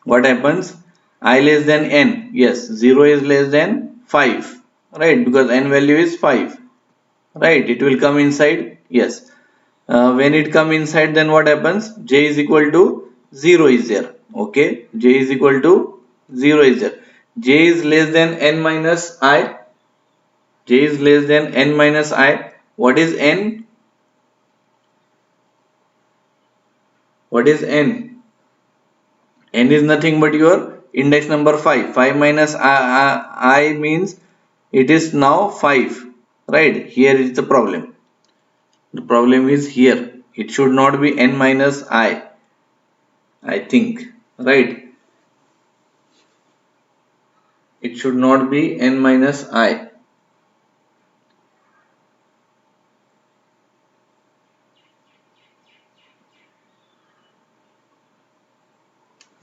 what happens? I less than n. Yes, 0 is less than 5. Right, because n value is 5. Right, it will come inside. Yes. When it come inside, then what happens? J is equal to 0 is there. Okay, j is equal to 0 is there. J is less than n minus I. J is less than n minus I. What is n? What is n? N is nothing but your index number 5. 5 minus I means it is now 5. Right? Here is the problem. The problem is here. It should not be n minus I think. Right? It should not be n minus I.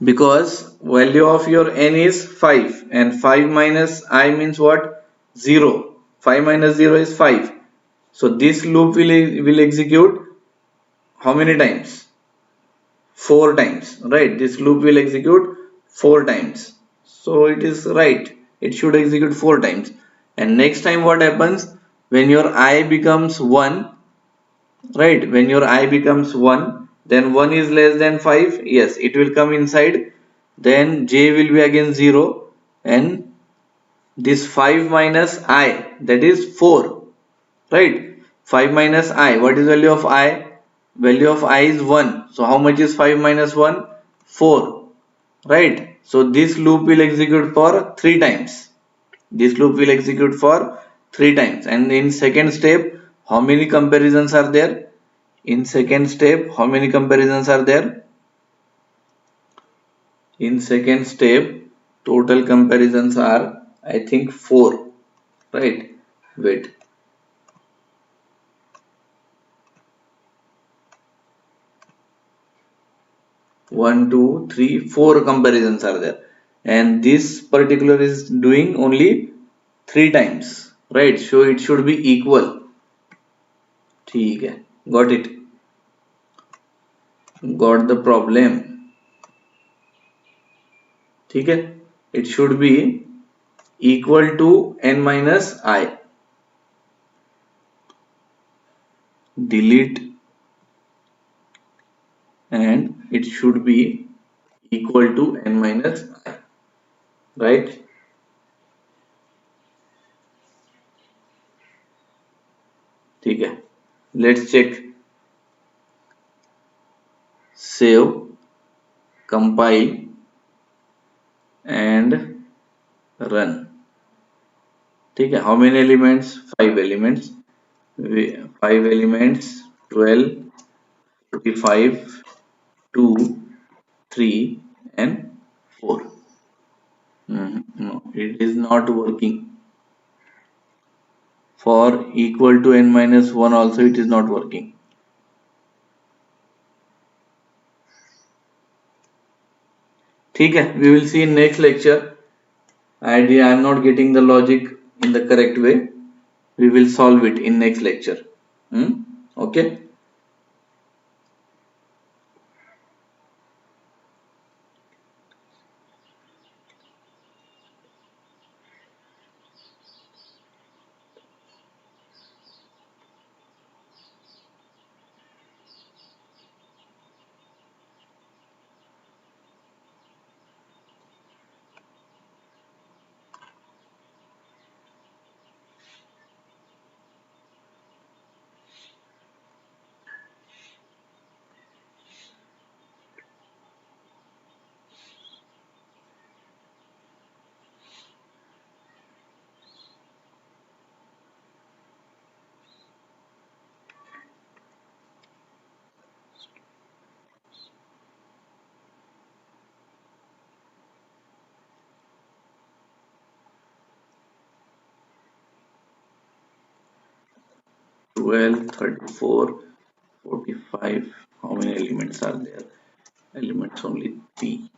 Because value of your n is 5 and 5 minus I means what? 0. 5 minus 0 is 5. So this loop will execute how many times? 4 times, right? This loop will execute 4 times. So it is right. It should execute 4 times. And next time what happens? When your I becomes 1, right? When your I becomes 1, then 1 is less than 5. Yes, it will come inside. Then j will be again 0. And this 5 minus I, that is 4. Right? 5 minus I. What is value of I? Value of I is 1. So how much is 5 minus 1? 4. Right? So this loop will execute for 3 times. This loop will execute for 3 times. And in second step, how many comparisons are there? In second step, how many comparisons are there? In second step, total comparisons are, I think, 4. Right? Wait. 1, 2, 3, 4 comparisons are there, and this particular is doing only 3 times, right? So it should be equal. ठीक है, got it, got the problem. ठीक है, it should be equal to n minus I. Delete, and it should be equal to n minus I, right? ठीक है, let's check. Save, compile and run. ठीक है, how many elements? 5 elements. 5 elements, 12, 45, 2, 3 and 4. No, it is not working. For equal to n minus 1 also it is not working. ठीक है, we will see in next lecture. I am not getting the logic in the correct way. We will solve it in next lecture. Okay. 12, 34, 45. How many elements are there? Elements only 3.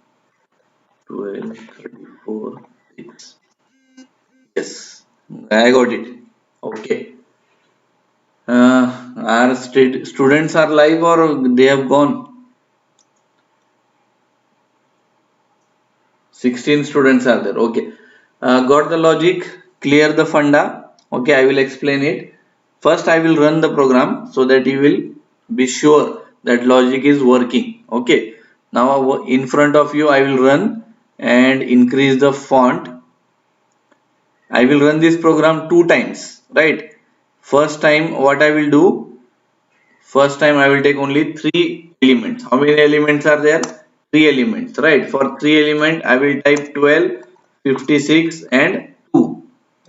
12, 34, 6. Yes, I got it. Okay. Our students are live or they have gone? 16 students are there. Okay. Got the logic? Clear the funda? Okay, I will explain it. First, I will run the program so that you will be sure that logic is working. Okay. Now in front of you I will run and increase the font. I will run this program two times, right? First time what I will do, first time I will take only three elements. How many elements are there? Three elements, right? For three element I will type 12, 56 and 2,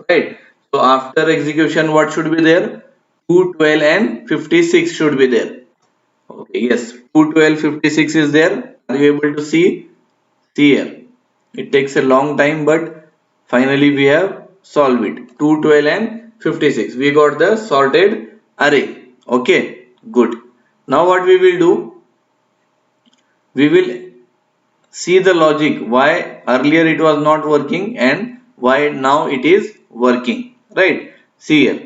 right? So after execution what should be there? 2, 12 and 56 should be there. Okay, yes, 2, 12, 56 is there. Are you able to see? See here. It takes a long time, but finally we have solved it. 2, 12 and 56. We got the sorted array. Okay, good. Now what we will do? We will see the logic why earlier it was not working and why now it is working. Right? See here.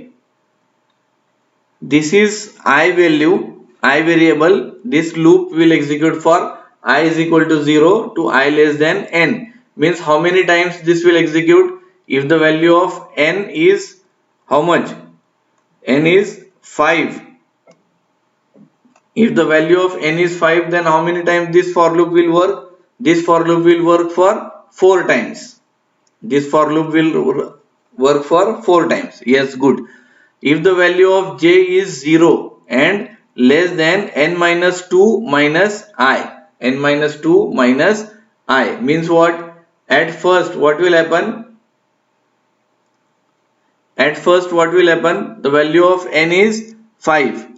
This is I value, I variable. This loop will execute for I is equal to 0 to I less than n. Means how many times this will execute? If the value of n is how much? N is 5. If the value of n is 5, then how many times this for loop will work? This for loop will work for 4 times. This for loop will work for 4 times. Yes, good. If the value of j is 0 and less than n minus 2 minus I, n minus 2 minus I means what? At first, what will happen? At first, what will happen? The value of n is 5,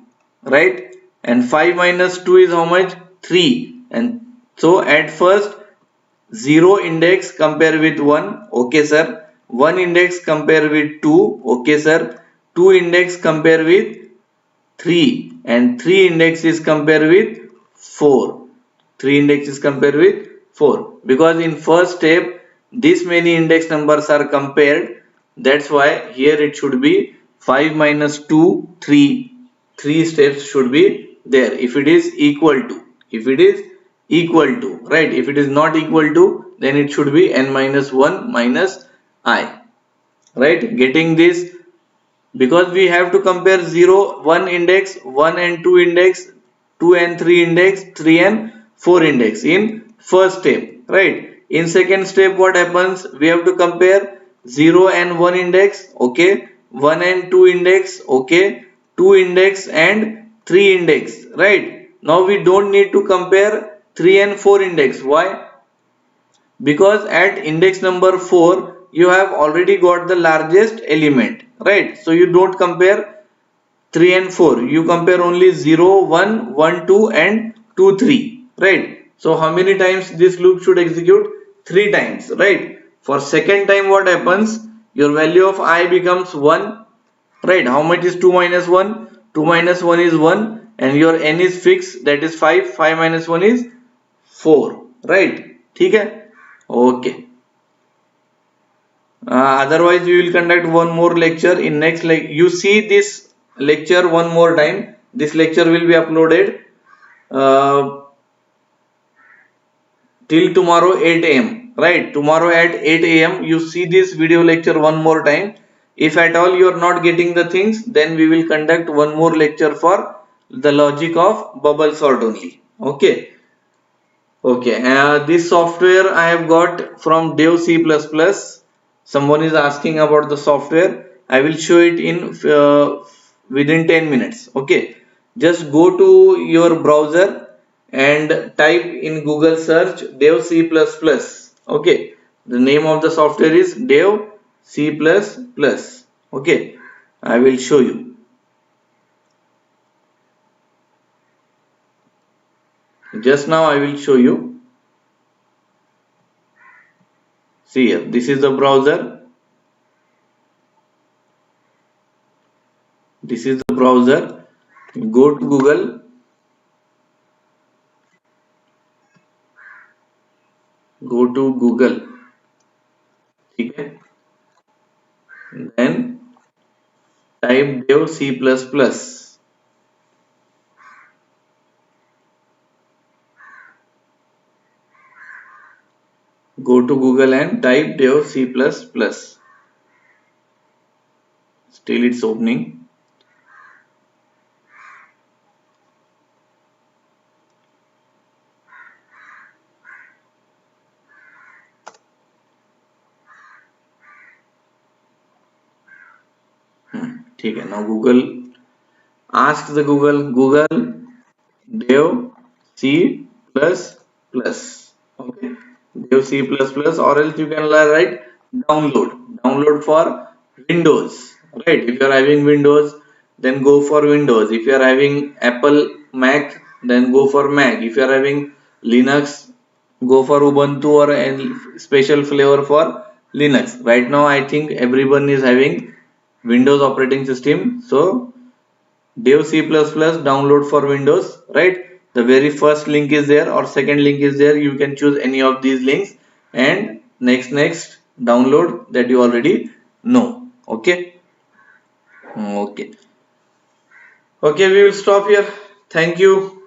right? And 5 minus 2 is how much? 3. And so at first, 0 index compare with 1, okay sir. 1 index compare with 2, okay sir. 2 index compare with 3 and 3 index is compared with 4. 3 index is compared with 4 because in first step this many index numbers are compared. That's why here it should be 5 minus 2 3. 3 steps should be there if it is equal to. If it is equal to, right? If it is not equal to, then it should be n minus 1 minus I, right? Getting this, because we have to compare 0 1 index, 1 and 2 index, 2 and 3 index, 3 and 4 index in first step, right? In second step what happens? We have to compare 0 and 1 index, okay, 1 and 2 index, okay, 2 index and 3 index, right? Now we don't need to compare 3 and 4 index. Why? Because at index number 4 you have already got the largest element, right? So you don't compare 3 and 4, you compare only 0 1 1 2 and 2 3, right? So how many times this loop should execute? 3 times, right? For second time what happens? Your value of I becomes 1, right? How much is 2 minus 1? 2 minus 1 is 1 and your n is fixed, that is 5. 5 minus 1 is 4, right? ठीक है? Okay. Otherwise we will conduct one more lecture in next you see this lecture one more time. This lecture will be uploaded uh, till tomorrow 8 a.m. right? Tomorrow at 8 a.m. you see this video lecture one more time. If at all you are not getting the things, then we will conduct one more lecture for the logic of bubble sort only. Okay. Okay, this software I have got from Dev C++. Someone is asking about the software. I will show it in within 10 minutes. Okay, just go to your browser and type in Google search Dev C++. Okay, the name of the software is Dev C++. Okay, I will show you. Just now I will show you. See here, this is the browser. This is the browser. Go to Google. Go to Google. Okay. Then type Dev C++. Go to Google and type Dev C++. Still it's opening. ठीक है. Now Google, ask the Google dev c plus plus. Okay, dev c plus plus, or else you can write download for Windows, right? If you are having Windows, then go for Windows. If you are having Apple Mac, then go for Mac. If you are having Linux, go for Ubuntu or any special flavor for Linux. Right now I think everyone is having Windows operating system, so dev c++ download for Windows, right? The very first link is there or second link is there, you can choose any of these links, and next download that you already know. Okay. Okay, we will stop here. Thank you.